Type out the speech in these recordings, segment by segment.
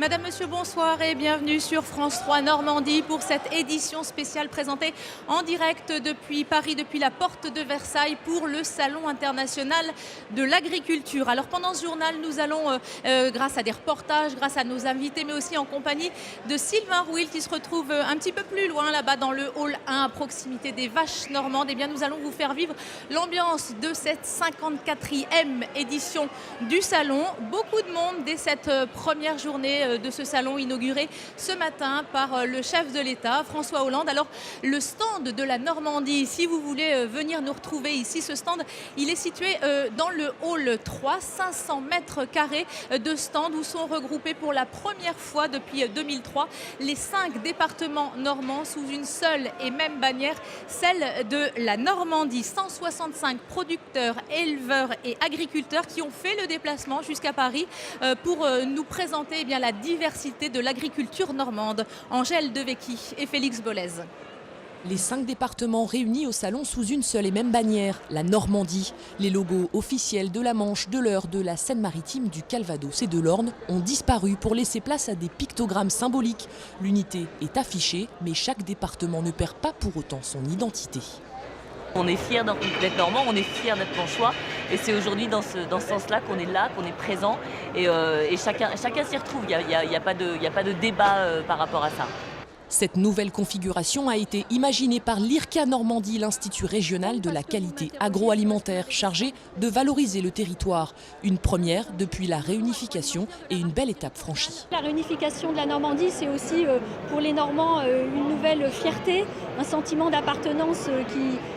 Madame, Monsieur, bonsoir et bienvenue sur France 3 Normandie pour cette édition spéciale présentée en direct depuis Paris, depuis la porte de Versailles pour le Salon international de l'agriculture. Alors pendant ce journal, nous allons, grâce à des reportages, grâce à nos invités, mais aussi en compagnie de Sylvain Rouil qui se retrouve un petit peu plus loin là-bas dans le hall 1 à proximité des vaches normandes. Eh bien, nous allons vous faire vivre l'ambiance de cette 54e édition du Salon. Beaucoup de monde dès cette première journée de ce salon inauguré ce matin par le chef de l'État, François Hollande. Alors, le stand de la Normandie, si vous voulez venir nous retrouver ici, ce stand, il est situé dans le hall 3, 500 mètres carrés de stands où sont regroupés pour la première fois depuis 2003 les 5 départements normands sous une seule et même bannière, celle de la Normandie. 165 producteurs, éleveurs et agriculteurs qui ont fait le déplacement jusqu'à Paris pour nous présenter eh bien, la diversité de l'agriculture normande. Angèle Devecchi et Félix Bollez. Les 5 départements réunis au salon sous une seule et même bannière, la Normandie. Les logos officiels de la Manche, de l'Eure, de la Seine-Maritime, du Calvados et de l'Orne ont disparu pour laisser place à des pictogrammes symboliques. L'unité est affichée, mais chaque département ne perd pas pour autant son identité. On est fiers d'être normand, on est fiers d'être manchois et c'est aujourd'hui dans ce sens-là qu'on est là, qu'on est présent et chacun s'y retrouve, il n'y a pas de débat par rapport à ça. Cette nouvelle configuration a été imaginée par l'IRCA Normandie, l'Institut régional de la qualité agroalimentaire, chargé de valoriser le territoire. Une première depuis la réunification et une belle étape franchie. La réunification de la Normandie, c'est aussi pour les Normands une nouvelle fierté, un sentiment d'appartenance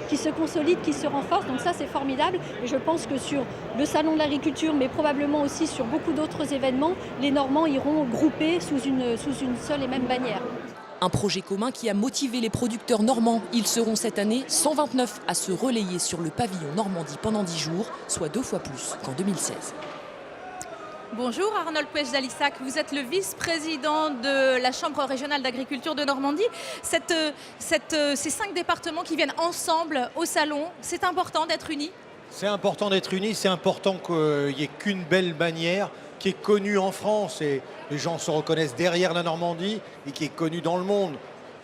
qui se consolide, qui se renforce. Donc ça, c'est formidable. Et je pense que sur le Salon de l'agriculture, mais probablement aussi sur beaucoup d'autres événements, les Normands iront groupés sous une seule et même bannière. Un projet commun qui a motivé les producteurs normands. Ils seront cette année 129 à se relayer sur le pavillon Normandie pendant 10 jours, soit 2 fois plus qu'en 2016. Bonjour Arnold Puech-Dalissac, vous êtes le vice-président de la Chambre régionale d'agriculture de Normandie. Ces 5 départements qui viennent ensemble au salon, c'est important d'être unis? C'est important d'être unis, c'est important qu'il n'y ait qu'une belle bannière qui est connue en France et les gens se reconnaissent derrière la Normandie et qui est connue dans le monde.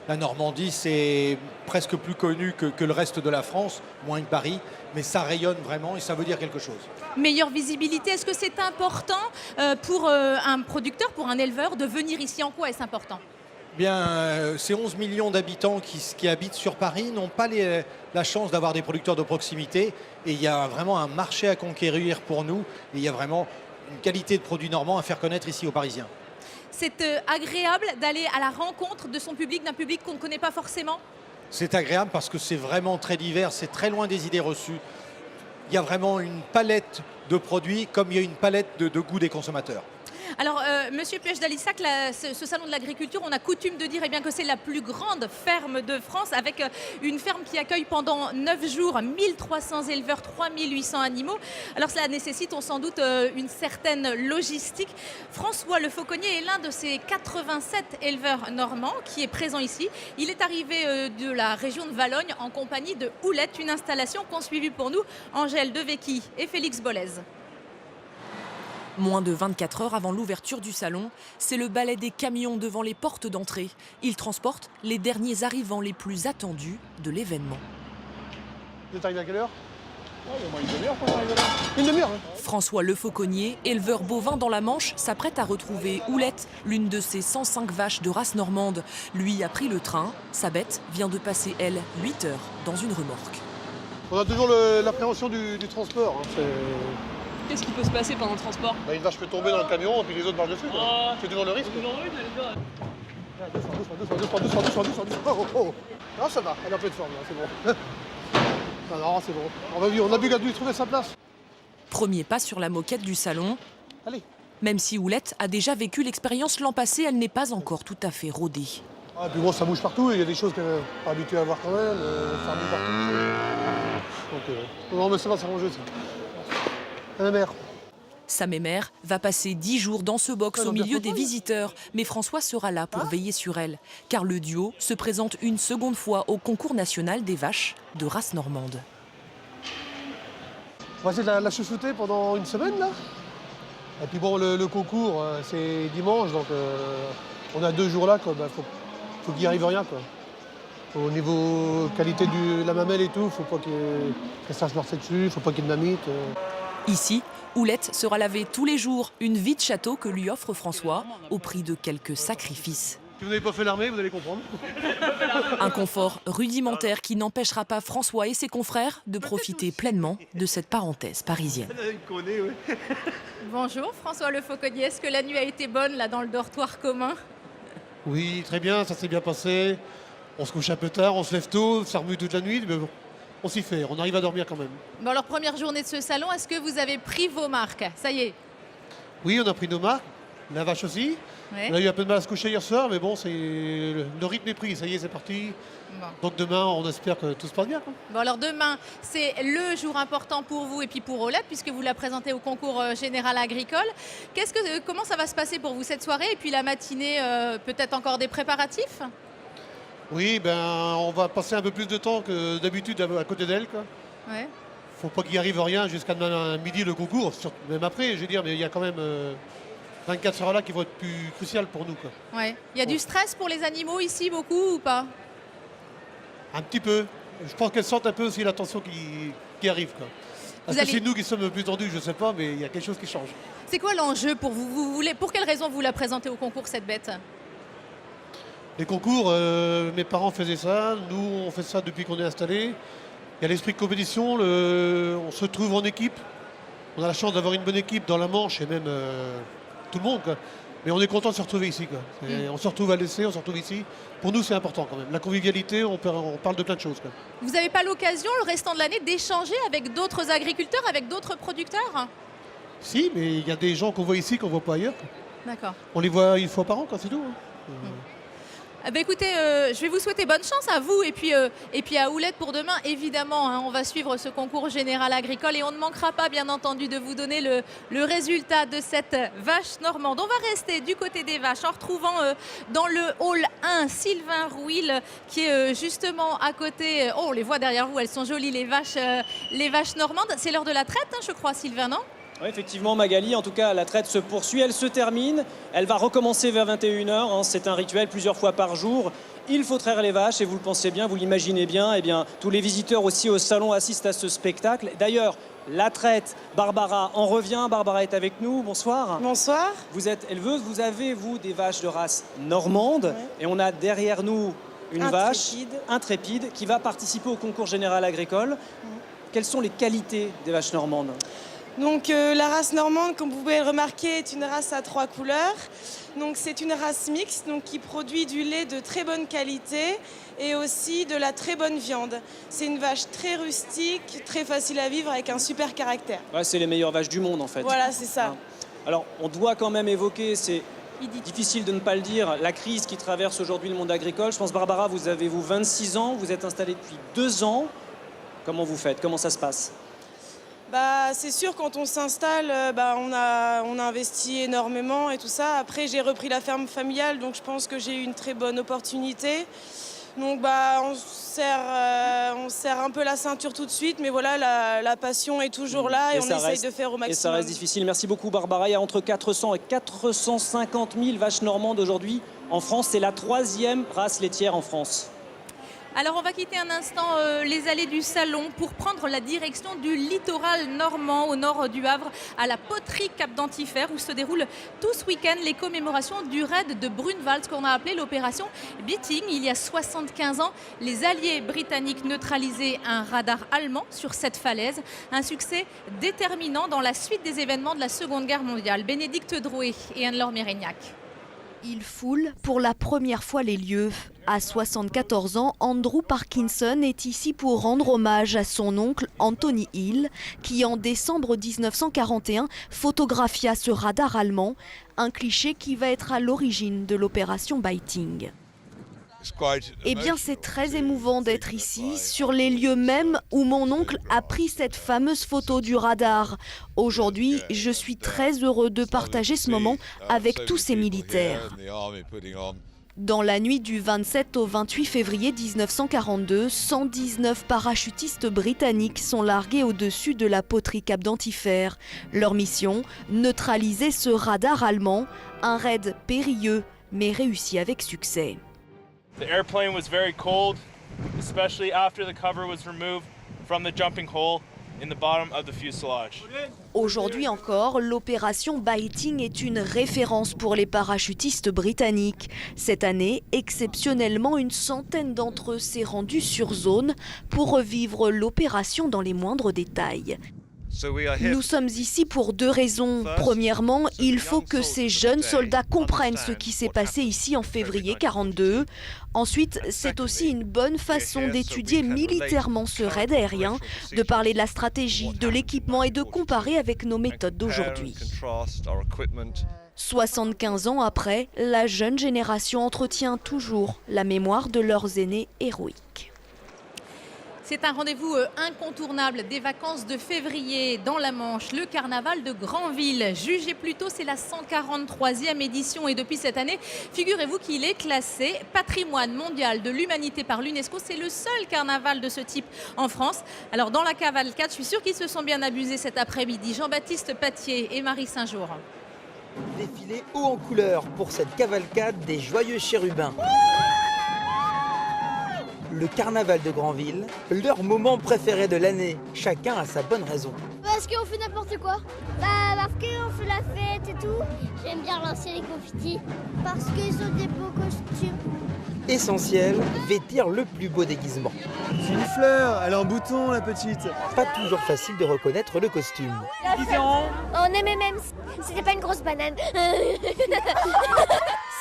La Normandie, c'est presque plus connu que le reste de la France, moins que Paris, mais ça rayonne vraiment et ça veut dire quelque chose. Meilleure visibilité, est-ce que c'est important pour un producteur, pour un éleveur, de venir ici? En quoi est-ce important? Bien, ces 11 millions d'habitants qui habitent sur Paris n'ont pas la chance d'avoir des producteurs de proximité et il y a vraiment un marché à conquérir pour nous et il y a vraiment une qualité de produits normands à faire connaître ici aux Parisiens. C'est agréable d'aller à la rencontre de son public, d'un public qu'on ne connaît pas forcément? C'est agréable parce que c'est vraiment très divers, c'est très loin des idées reçues. Il y a vraiment une palette de produits comme il y a une palette de goûts des consommateurs. Alors, Monsieur Puech-Dalissac, ce salon de l'agriculture, on a coutume de dire que c'est la plus grande ferme de France, avec une ferme qui accueille pendant 9 jours 1300 éleveurs, 3800 animaux. Alors, cela nécessite sans doute une certaine logistique. François Le Fauconnier est l'un de ces 87 éleveurs normands qui est présent ici. Il est arrivé de la région de Valogne en compagnie de Houlette, une installation qu'ont suivi pour nous Angèle Devecchi et Félix Bollez. Moins de 24 heures avant l'ouverture du salon, c'est le balai des camions devant les portes d'entrée. Ils transportent les derniers arrivants les plus attendus de l'événement. Vous êtes arrivé à quelle heure? Il y a au moins une demi-heure pour arriver là. Une demi-heure, hein. François Le Fauconnier, éleveur bovin dans la Manche, s'apprête à retrouver Houlette, l'une de ses 105 vaches de race normande. Lui a pris le train. Sa bête vient de passer, elle, 8 heures dans une remorque. On a toujours l'appréhension du transport. Hein. Qu'est-ce qui peut se passer pendant le transport? Une vache peut tomber dans le camion et puis les autres marchent dessus. C'est toujours le risque. Doucement. Non, ça va, elle a un peu de forme, c'est bon. Non, c'est bon. On a bu qu'à lui trouver sa place. Premier pas sur la moquette du salon. Allez. Même si Houlette a déjà vécu l'expérience l'an passé, elle n'est pas encore tout à fait rodée. Ah, puis bon, ça bouge partout, il y a des choses qu'elle n'est pas habituée à voir quand même, ça bouge partout. Donc, non, mais ça va s'arranger, ça. La mère. Sa mémère va passer 10 jours dans ce box au milieu des visiteurs. Mais François sera là pour veiller sur elle. Car le duo se présente une seconde fois au concours national des vaches de race normande. On va essayer de la chouchouter pendant une semaine, là. Et puis bon, le concours, c'est dimanche, donc on a 2 jours là, quoi. Faut qu'il n'y arrive rien, quoi. Au niveau qualité de la mamelle et tout, faut pas qu'elle sache marcher dessus, faut pas qu'il y ait de mamite. Ici, Houlette sera lavée tous les jours, une vie de château que lui offre François, au prix de quelques sacrifices. Si vous n'avez pas fait l'armée, vous allez comprendre. Un confort rudimentaire qui n'empêchera pas François et ses confrères de profiter pleinement de cette parenthèse parisienne. Bonjour François Le Fauconnier, est-ce que la nuit a été bonne là dans le dortoir commun? Oui, très bien, ça s'est bien passé. On se couche un peu tard, on se lève tôt, ça remue toute la nuit, mais bon, on s'y fait, on arrive à dormir quand même. Bon alors première journée de ce salon, est-ce que vous avez pris vos marques? Ça y est. Oui, on a pris nos marques, la vache aussi. Ouais. On a eu un peu de mal à se coucher hier soir, mais bon, le rythme est pris, ça y est, c'est parti. Bon. Donc demain, on espère que tout se passe bien, quoi. Bon alors demain, c'est le jour important pour vous et puis pour Houlette, puisque vous la présentez au concours général agricole. Comment ça va se passer pour vous cette soirée et puis la matinée, peut-être encore des préparatifs? Oui, on va passer un peu plus de temps que d'habitude à côté d'elle, quoi. Ouais. Faut pas qu'il arrive rien jusqu'à demain midi le concours, même après, je veux dire, mais il y a quand même 24 heures là qui vont être plus cruciales pour nous, quoi. Ouais. Il y a du stress pour les animaux ici, beaucoup ou pas? Un petit peu. Je pense qu'elles sentent un peu aussi la tension qui arrive, quoi. Est-ce que c'est nous qui sommes plus tendus, je ne sais pas, mais il y a quelque chose qui change. C'est quoi l'enjeu pour vous? Pour quelle raison vous la présentez au concours, cette bête? Les concours, mes parents faisaient ça, nous on fait ça depuis qu'on est installés. Il y a l'esprit de compétition, on se retrouve en équipe. On a la chance d'avoir une bonne équipe dans la Manche et même tout le monde, quoi. Mais on est content de se retrouver ici, quoi. On se retrouve à l'essai, on se retrouve ici. Pour nous, c'est important quand même. La convivialité, on parle de plein de choses, quoi. Vous n'avez pas l'occasion, le restant de l'année, d'échanger avec d'autres agriculteurs, avec d'autres producteurs? Si, mais il y a des gens qu'on voit ici qu'on ne voit pas ailleurs, quoi. D'accord. On les voit une fois par an, quoi, c'est tout, hein. Écoutez, je vais vous souhaiter bonne chance à vous et puis à Houlette pour demain. Évidemment, hein, on va suivre ce concours général agricole et on ne manquera pas, bien entendu, de vous donner le résultat de cette vache normande. On va rester du côté des vaches en retrouvant dans le hall 1 Sylvain Rouil qui est justement à côté. Oh, on les voit derrière vous, elles sont jolies, les vaches normandes. C'est l'heure de la traite, hein, je crois, Sylvain, non ? Oui, effectivement, Magali, en tout cas, la traite se poursuit, elle se termine, elle va recommencer vers 21h, hein, c'est un rituel plusieurs fois par jour. Il faut traire les vaches et vous le pensez bien, vous l'imaginez bien, eh bien, tous les visiteurs aussi au salon assistent à ce spectacle. D'ailleurs, la traite, Barbara en revient, Barbara est avec nous, bonsoir. Bonsoir. Vous êtes éleveuse, vous avez, vous, des vaches de race normande, ouais. Et on a derrière nous une vache intrépide qui va participer au concours général agricole. Quelles sont les qualités des vaches normandes ? Donc la race normande, comme vous pouvez le remarquer, est une race à 3 couleurs. Donc c'est une race mixte qui produit du lait de très bonne qualité et aussi de la très bonne viande. C'est une vache très rustique, très facile à vivre avec un super caractère. Ouais, c'est les meilleures vaches du monde en fait. Voilà, c'est ça. Alors on doit quand même évoquer, c'est difficile de ne pas le dire, la crise qui traverse aujourd'hui le monde agricole. Je pense, Barbara, vous avez 26 ans, vous êtes installée depuis 2 ans. Comment vous faites? Comment ça se passe? C'est sûr, quand on s'installe, on a investi énormément et tout ça. Après, j'ai repris la ferme familiale, donc je pense que j'ai eu une très bonne opportunité. Donc on serre un peu la ceinture tout de suite, mais voilà, la passion est toujours là et on essaye de faire au maximum. Et ça reste difficile. Merci beaucoup, Barbara. Il y a entre 400 et 450 000 vaches normandes aujourd'hui en France. C'est la 3e race laitière en France. Alors on va quitter un instant les allées du salon pour prendre la direction du littoral normand au nord du Havre à la poterie Cap d'Antifère où se déroulent tout ce week-end les commémorations du raid de Brunwald, ce qu'on a appelé l'opération Beating. Il y a 75 ans, les alliés britanniques neutralisaient un radar allemand sur cette falaise. Un succès déterminant dans la suite des événements de la Seconde Guerre mondiale. Bénédicte Drouet et Anne-Laure Mérignac. Il foule pour la première fois les lieux. À 74 ans, Andrew Parkinson est ici pour rendre hommage à son oncle Anthony Hill, qui en décembre 1941 photographia ce radar allemand, un cliché qui va être à l'origine de l'opération Beating. Eh bien, c'est très émouvant d'être ici, sur les lieux mêmes où mon oncle a pris cette fameuse photo du radar. Aujourd'hui, je suis très heureux de partager ce moment avec tous ces militaires. Dans la nuit du 27 au 28 février 1942, 119 parachutistes britanniques sont largués au-dessus de la poterie Cap d'Antifer. Leur mission, neutraliser ce radar allemand, un raid périlleux mais réussi avec succès. The airplane was very cold, especially after the cover was removed from the jumping hole in the bottom of the fuselage. Aujourd'hui encore, l'opération Biting est une référence pour les parachutistes britanniques. Cette année, exceptionnellement, une centaine d'entre eux s'est rendue sur zone pour revivre l'opération dans les moindres détails. Nous sommes ici pour deux raisons. Premièrement, il faut que ces jeunes soldats comprennent ce qui s'est passé ici en février 1942. Ensuite, c'est aussi une bonne façon d'étudier militairement ce raid aérien, de parler de la stratégie, de l'équipement et de comparer avec nos méthodes d'aujourd'hui. 75 ans après, la jeune génération entretient toujours la mémoire de leurs aînés héroïques. C'est un rendez-vous incontournable des vacances de février dans la Manche, le carnaval de Granville. Jugez plutôt, c'est la 143e édition et depuis cette année, figurez-vous qu'il est classé patrimoine mondial de l'humanité par l'UNESCO. C'est le seul carnaval de ce type en France. Alors dans la cavalcade, je suis sûre qu'ils se sont bien amusés cet après-midi. Jean-Baptiste Patier et Marie Saint-Jour. Défilé haut en couleur pour cette cavalcade des joyeux chérubins. Le carnaval de Granville, leur moment préféré de l'année. Chacun a sa bonne raison. Parce qu'on fait n'importe quoi. Parce qu'on fait la fête et tout. J'aime bien lancer les confettis. Parce qu'ils ont des beaux costumes. Essentiel, vêtir le plus beau déguisement. C'est une fleur, elle est en bouton la petite. Pas toujours facile de reconnaître le costume. En M&M's, c'était pas une grosse banane.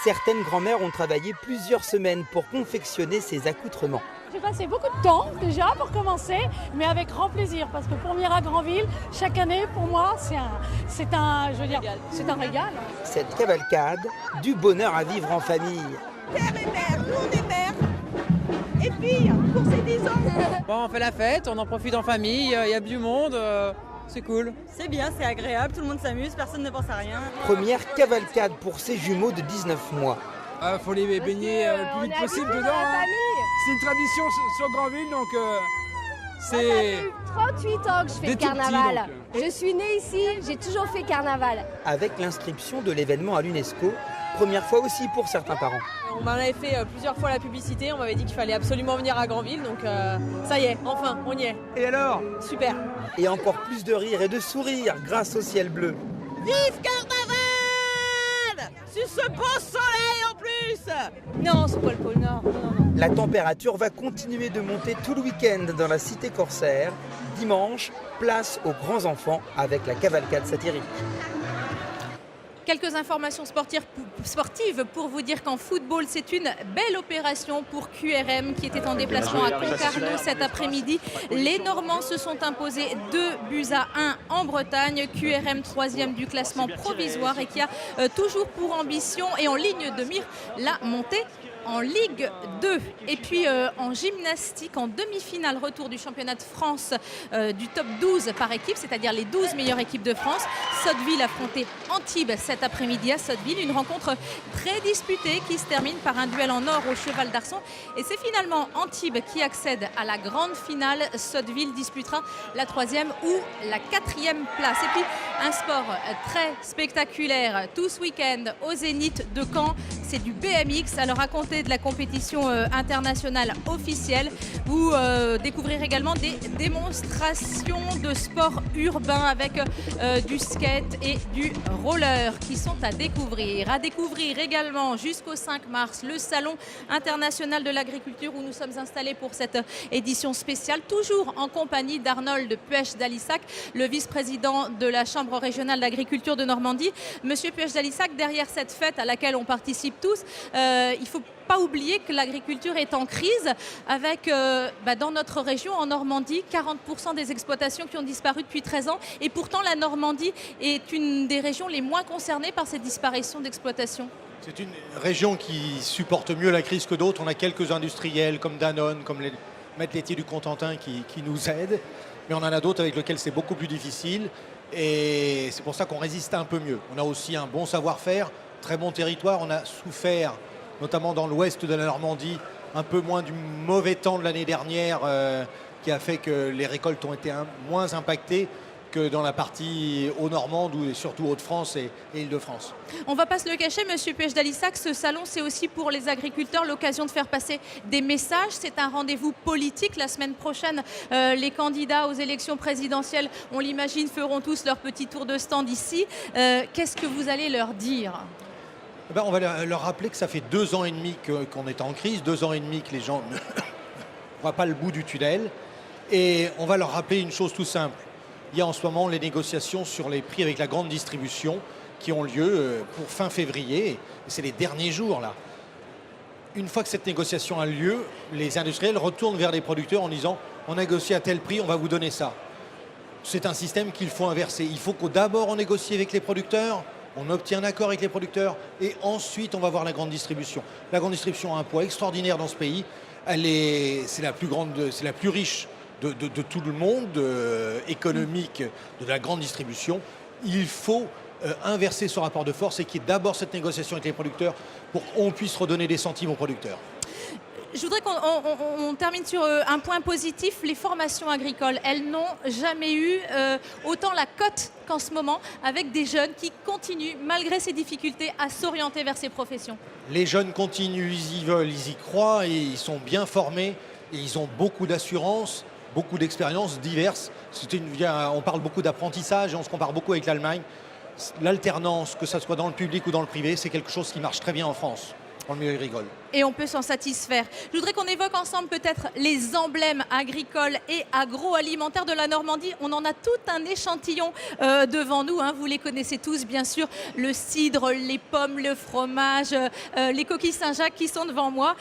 Certaines grand-mères ont travaillé plusieurs semaines pour confectionner ces accoutrements. J'ai passé beaucoup de temps déjà pour commencer, mais avec grand plaisir parce que pour venir à Granville, chaque année pour moi c'est un régal. Cette cavalcade, du bonheur à vivre en famille. Père et mère, nous on est mère et fille pour ces 10 ans. Bon, on fait la fête, on en profite en famille, il y a du monde. C'est cool. C'est bien, c'est agréable, tout le monde s'amuse, personne ne pense à rien. Première cavalcade pour ces jumeaux de 19 mois. Faut les baigner le plus vite possible dedans. Hein. C'est une tradition sur Granville, donc c'est... 38 ans que je fais le carnaval. Je suis née ici, j'ai toujours fait carnaval. Avec l'inscription de l'événement à l'UNESCO, première fois aussi pour certains parents. On m'en avait fait plusieurs fois la publicité, on m'avait dit qu'il fallait absolument venir à Granville, donc ça y est, enfin, on y est. Et alors? Super. Et encore plus de rire et de sourire grâce au ciel bleu. Vive carnaval! Sur ce beau soleil en plus! Non, c'est pas le pôle Nord, non. La température va continuer de monter tout le week-end dans la cité corsaire. Dimanche, place aux grands enfants avec la cavalcade satirique. Quelques informations sportives pour vous dire qu'en football, c'est une belle opération pour QRM qui était en déplacement à Concarneau cet après-midi. Les Normands se sont imposés 2-1 en Bretagne. QRM 3e du classement provisoire et qui a toujours pour ambition et en ligne de mire la montée en Ligue 2. Et puis en gymnastique, en demi-finale, retour du championnat de France du top 12 par équipe, c'est-à-dire les 12 meilleures équipes de France. Sotteville affrontait Antibes cet après-midi à Sotteville. Une rencontre très disputée qui se termine par un duel en or au Cheval d'Arçon. Et c'est finalement Antibes qui accède à la grande finale. Sotteville disputera la 3e ou la 4e place. Et puis un sport très spectaculaire tout ce week-end au Zénith de Caen. C'est du BMX. Alors à compter de la compétition internationale officielle, vous découvrirez également des démonstrations de sport urbain avec du skate et du roller qui sont à découvrir. À découvrir également jusqu'au 5 mars le Salon international de l'agriculture où nous sommes installés pour cette édition spéciale, toujours en compagnie d'Arnold Puech-Dalissac, le vice-président de la Chambre régionale d'agriculture de Normandie. Monsieur Puech-Dalissac, derrière cette fête à laquelle on participe tous, il faut pas oublier que l'agriculture est en crise avec, dans notre région, en Normandie, 40% des exploitations qui ont disparu depuis 13 ans. Et pourtant, la Normandie est une des régions les moins concernées par cette disparition d'exploitation. C'est une région qui supporte mieux la crise que d'autres. On a quelques industriels comme Danone, comme les maîtres laitiers du Cotentin qui nous aident. Mais on en a d'autres avec lesquels c'est beaucoup plus difficile. Et c'est pour ça qu'on résiste un peu mieux. On a aussi un bon savoir-faire, très bon territoire. On a souffert notamment dans l'ouest de la Normandie, un peu moins du mauvais temps de l'année dernière qui a fait que les récoltes ont été moins impactées que dans la partie Haut-Normande ou surtout Hauts-de-France et Île-de-France. On ne va pas se le cacher, Monsieur Puech d'Alissac, ce salon c'est aussi pour les agriculteurs l'occasion de faire passer des messages. C'est un rendez-vous politique. La semaine prochaine, les candidats aux élections présidentielles, on l'imagine, feront tous leur petit tour de stand ici. Qu'est-ce que vous allez leur dire ? On va leur rappeler que ça fait 2 ans et demi qu'on est en crise, 2 ans et demi que les gens ne voient pas le bout du tunnel. Et on va leur rappeler une chose tout simple. Il y a en ce moment les négociations sur les prix avec la grande distribution qui ont lieu pour fin février. Et c'est les derniers jours là. Une fois que cette négociation a lieu, les industriels retournent vers les producteurs en disant on négocie à tel prix, on va vous donner ça. C'est un système qu'il faut inverser. Il faut d'abord on négocie avec les producteurs. On obtient un accord avec les producteurs et ensuite on va voir la grande distribution. La grande distribution a un poids extraordinaire dans ce pays. C'est la plus riche de tout le monde économique de la grande distribution. Il faut inverser ce rapport de force et qu'il y ait d'abord cette négociation avec les producteurs pour qu'on puisse redonner des centimes aux producteurs. Je voudrais qu'on termine sur un point positif. Les formations agricoles, elles n'ont jamais eu autant la cote qu'en ce moment, avec des jeunes qui continuent, malgré ces difficultés, à s'orienter vers ces professions. Les jeunes continuent, ils y veulent, ils y croient, et ils sont bien formés, et ils ont beaucoup d'assurance, beaucoup d'expériences diverses. On parle beaucoup d'apprentissage et on se compare beaucoup avec l'Allemagne. L'alternance, que ce soit dans le public ou dans le privé, c'est quelque chose qui marche très bien en France, dans le milieu agricole. Et on peut s'en satisfaire. Je voudrais qu'on évoque ensemble peut-être les emblèmes agricoles et agroalimentaires de la Normandie. On en a tout un échantillon devant nous. Vous les connaissez tous, bien sûr. Le cidre, les pommes, le fromage, les coquilles Saint-Jacques qui sont devant moi.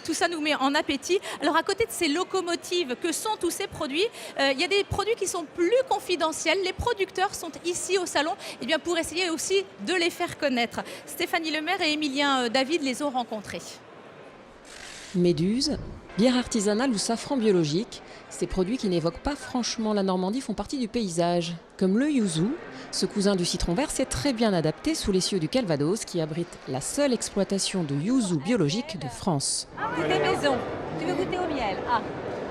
Tout ça nous met en appétit. Alors, à côté de ces locomotives, que sont tous ces produits, il y a des produits qui sont plus confidentiels. Les producteurs sont ici au salon pour essayer aussi de les faire connaître. Stéphanie Lemaire et Émilien David les ont rencontrés. Méduse, bière artisanale ou safran biologique, ces produits qui n'évoquent pas franchement la Normandie font partie du paysage. Comme le yuzu, ce cousin du citron vert s'est très bien adapté sous les cieux du Calvados qui abrite la seule exploitation de yuzu biologique de France. Goûter maison, tu veux goûter au miel ?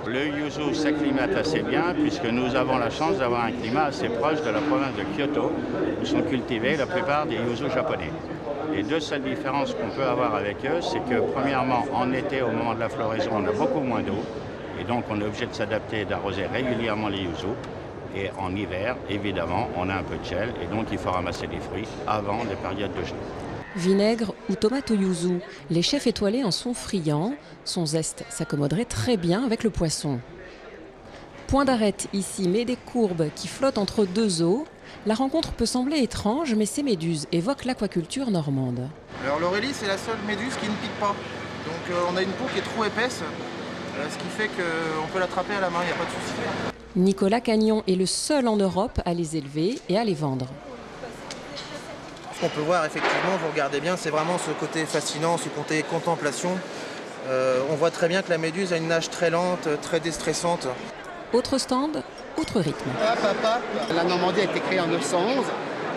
Le yuzu s'acclimate assez bien puisque nous avons la chance d'avoir un climat assez proche de la province de Kyoto où sont cultivés la plupart des yuzu japonais. Les deux seules différences qu'on peut avoir avec eux, c'est que premièrement, en été, au moment de la floraison, on a beaucoup moins d'eau. Et donc, on est obligé de s'adapter et d'arroser régulièrement les yuzu. Et en hiver, évidemment, on a un peu de gel. Et donc, il faut ramasser des fruits avant les périodes de gel. Vinaigre ou tomate au yuzu, les chefs étoilés en sont friands. Son zeste s'accommoderait très bien avec le poisson. Point d'arrêt ici, mais des courbes qui flottent entre deux eaux. La rencontre peut sembler étrange, mais ces méduses évoquent l'aquaculture normande. Alors l'Aurélie, c'est la seule méduse qui ne pique pas. Donc on a une peau qui est trop épaisse, ce qui fait qu'on peut l'attraper à la main, il n'y a pas de souci. Nicolas Cagnon est le seul en Europe à les élever et à les vendre. Ce qu'on peut voir effectivement, vous regardez bien, c'est vraiment ce côté fascinant, ce côté contemplation. On voit très bien que la méduse a une nage très lente, très déstressante. Autre stand, autre rythme. La Normandie a été créée en 911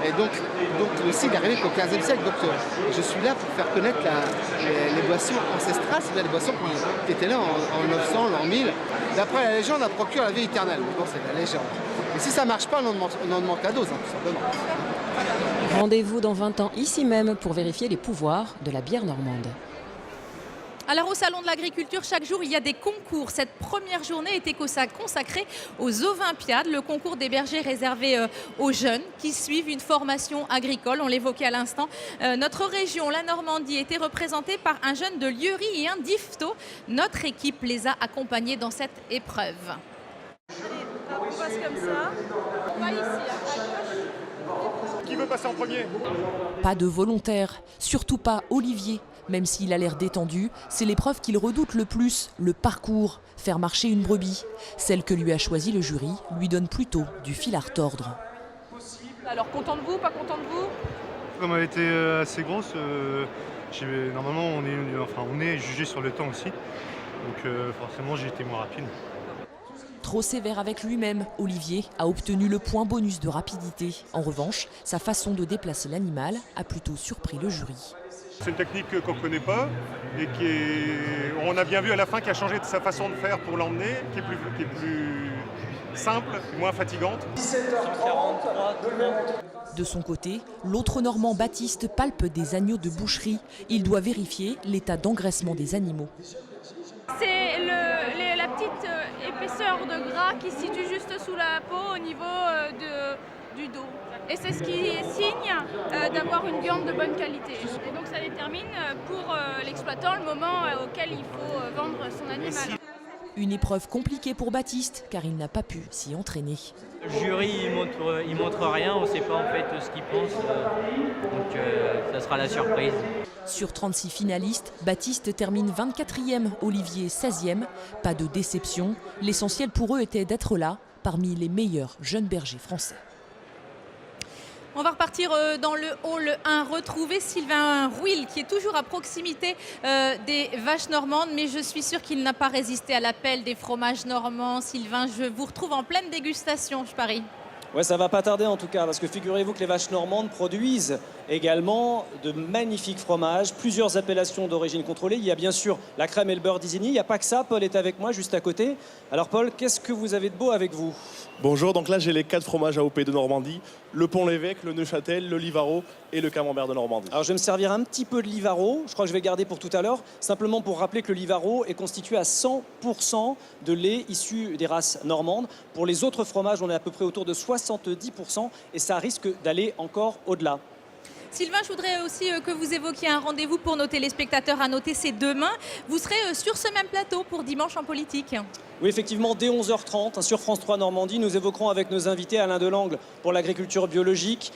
et donc le cidre est arrivé qu'au 15e siècle. Donc je suis là pour faire connaître les boissons ancestrales, c'est-à-dire les boissons qui étaient là en 900, l'an 1000. D'après la légende, elle procure la vie éternelle. Bon, c'est la légende. Et si ça ne marche pas, on en demande la dose, tout simplement. Rendez-vous dans 20 ans ici même pour vérifier les pouvoirs de la bière normande. Alors au Salon de l'Agriculture, chaque jour, il y a des concours. Cette première journée était consacrée aux Ovimpiades, le concours des bergers réservé aux jeunes qui suivent une formation agricole. On l'évoquait à l'instant. Notre région, la Normandie, était représentée par un jeune de Lieury et un d'Yvetot. Notre équipe les a accompagnés dans cette épreuve. On passe comme ça. Pas ici, Qui veut passer en premier ? Pas de volontaire, surtout pas Olivier. Même s'il a l'air détendu, c'est l'épreuve qu'il redoute le plus, le parcours, faire marcher une brebis. Celle que lui a choisie le jury lui donne plutôt du fil à retordre. Alors content de vous, pas content de vous ? Comme elle était assez grosse, normalement on est jugé sur le temps aussi. Donc forcément j'ai été moins rapide. Trop sévère avec lui-même, Olivier a obtenu le point bonus de rapidité. En revanche, sa façon de déplacer l'animal a plutôt surpris le jury. C'est une technique qu'on ne connaît pas et on a bien vu à la fin qu'il a changé de sa façon de faire pour l'emmener, qui est plus simple, moins fatigante. 17h43. De son côté, l'autre Normand Baptiste palpe des agneaux de boucherie. Il doit vérifier l'état d'engraissement des animaux. C'est la petite épaisseur de gras qui se situe juste sous la peau au niveau du dos. Et c'est ce qui signe d'avoir une viande de bonne qualité. Et donc ça détermine pour l'exploitant le moment auquel il faut vendre son animal. Une épreuve compliquée pour Baptiste, car il n'a pas pu s'y entraîner. Le jury, il montre rien, on ne sait pas en fait ce qu'il pense, donc ça sera la surprise. Sur 36 finalistes, Baptiste termine 24e, Olivier 16e. Pas de déception, l'essentiel pour eux était d'être là, parmi les meilleurs jeunes bergers français. On va repartir dans le hall 1, retrouver Sylvain Rouil qui est toujours à proximité des vaches normandes, mais je suis sûre qu'il n'a pas résisté à l'appel des fromages normands. Sylvain, je vous retrouve en pleine dégustation, je parie. Ouais, ça va pas tarder en tout cas, parce que figurez-vous que les vaches normandes produisent également de magnifiques fromages, plusieurs appellations d'origine contrôlée. Il y a bien sûr la crème et le beurre d'Isigny. Il n'y a pas que ça, Paul est avec moi juste à côté. Alors Paul, qu'est-ce que vous avez de beau avec vous? Bonjour, donc là j'ai les 4 fromages AOP de Normandie, le Pont-l'Évêque, le Neuchâtel, le Livaro et le Camembert de Normandie. Alors je vais me servir un petit peu de Livaro, je crois que je vais garder pour tout à l'heure, simplement pour rappeler que le Livaro est constitué à 100% de lait issu des races normandes. Pour les autres fromages, on est à peu près autour de 70% et ça risque d'aller encore au-delà. Sylvain, je voudrais aussi que vous évoquiez un rendez-vous pour nos téléspectateurs. À noter, c'est demain. Vous serez sur ce même plateau pour Dimanche en politique. Oui, effectivement, dès 11h30 sur France 3 Normandie, nous évoquerons avec nos invités Alain Delangle pour l'agriculture biologique,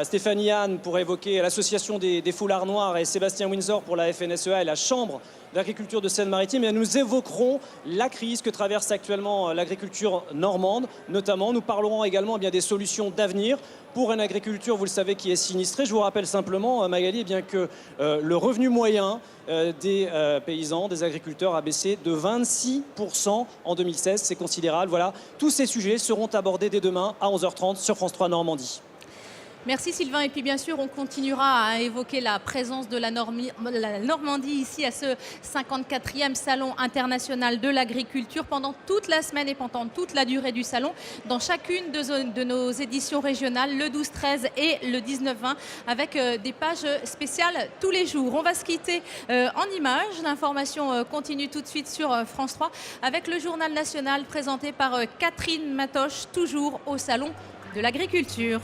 Stéphanie Anne pour évoquer l'association des foulards noirs et Sébastien Windsor pour la FNSEA et la Chambre d'agriculture de Seine-Maritime. Et nous évoquerons la crise que traverse actuellement l'agriculture normande. Notamment, nous parlerons également des solutions d'avenir pour une agriculture, vous le savez, qui est sinistrée. Je vous rappelle simplement, Magali, que le revenu moyen des paysans, des agriculteurs a baissé de 26% en 2016. C'est considérable. Voilà, tous ces sujets seront abordés dès demain à 11h30 sur France 3 Normandie. Merci Sylvain. Et puis bien sûr, on continuera à évoquer la présence de la Normandie ici à ce 54e Salon international de l'agriculture pendant toute la semaine et pendant toute la durée du salon dans chacune de nos éditions régionales, le 12-13 et le 19-20, avec des pages spéciales tous les jours. On va se quitter en images. L'information continue tout de suite sur France 3 avec le journal national présenté par Catherine Matoche, toujours au Salon de l'agriculture.